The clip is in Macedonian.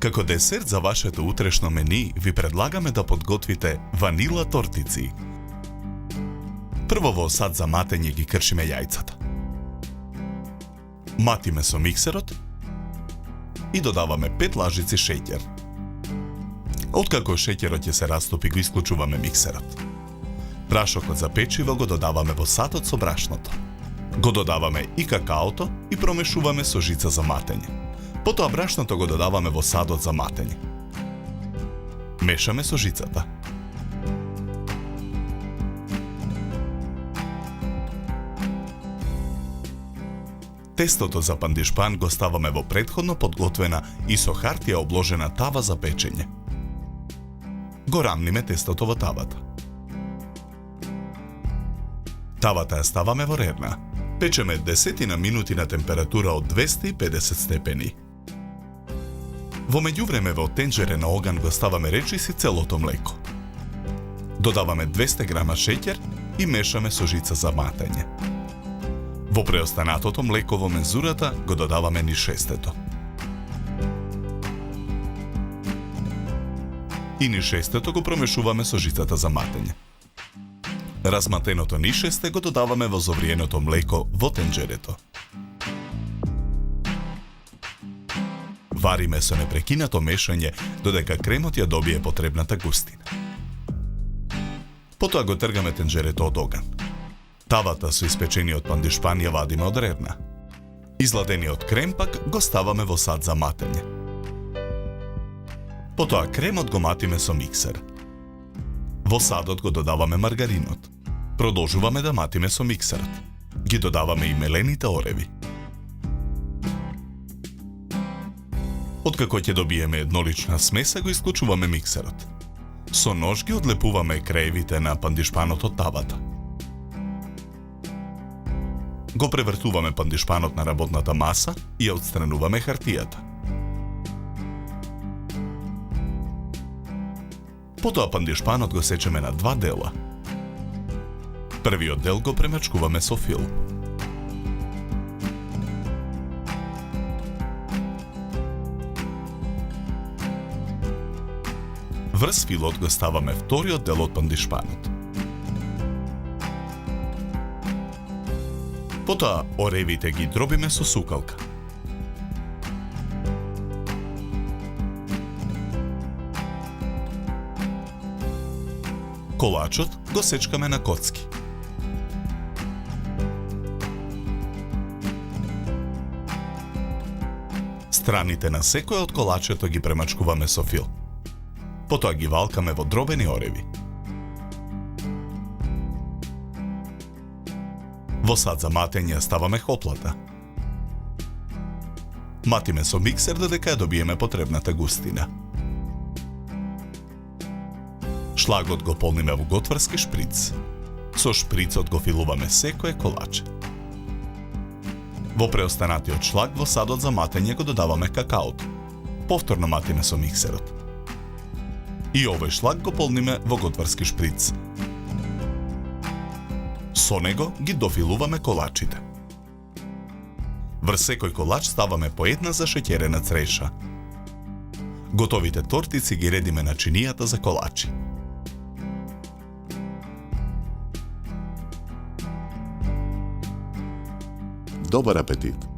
Како десерт за вашето утрешно мени, ви предлагаме да подготвите ванила тортици. Прво во сад за матење ги кршиме јајцата. Матиме со миксерот и додаваме 5 лажици шеќер. Откако шеќерот ќе се растопи, го исклучуваме миксерот. Прашокот за печиво го додаваме во садот со брашното. Го додаваме и какаото и промешуваме со жица за матење. Потоа брашното го додаваме во садот за матење. Мешаме со жицата. Тестото за пандишпан го ставаме во претходно подготвена и со хартија обложена тава за печење. Го рамниме тестото во тавата. Тавата ја ставаме во рерна. Печеме 10 минути на температура од 250 степени. Во меѓувреме во тенџере на оган го ставаме речиси целото млеко. Додаваме 200 грама шеќер и мешаме со жица за матење. Во преостанатото млеко во мензурата го додаваме низ шестето. И низ шестето го промешуваме со жицата за матење. Разматеното низ шесте го додаваме во зовриеното млеко во тенџерето. Вариме со непрекинато мешање додека кремот ја добие потребната густина. Потоа го тргаме тенџерето од оган. Тавата со испечениот пандишпан ја вадиме од рерна. Изладениот крем пак го ставаме во сад за матење. Потоа кремот го матиме со миксер. Во садот го додаваме маргаринот. Продолжуваме да матиме со миксерот. Ги додаваме и мелените ореви. Откако ќе добиеме еднолична смеса, го исклучуваме миксерот. Со нож ги одлепуваме краевите на пандишпанот од тавата. Го превртуваме пандишпанот на работната маса и ја отстрануваме хартијата. Потоа пандишпанот го сечеме на 2 дела. Првиот дел го премачкуваме со фил. Врз филот го ставаме вториот дел од пандишпанот. Потоа оревите ги дробиме со сукалка. Колачот го сечкаме на коцки. Страните на секој од колачето ги премачкуваме со фил. Потоа ги валкаме во дробени ореви. Во сад за матење ставаме хоплата. Матиме со миксер додека ја добиеме потребната густина. Шлагот го полниме во готварски шприц. Со шприцот го филуваме секое колаче. Во преостанатиот шлаг во садот за матење го додаваме какаото. Повторно матиме со миксерот. И овој шлаг го полниме во готварски шприц. Со него ги дофилуваме колачите. Врз секој колач ставаме по една зашеќерена цреша. Готовите тортици ги редиме на чинијата за колачи. Добар апетит!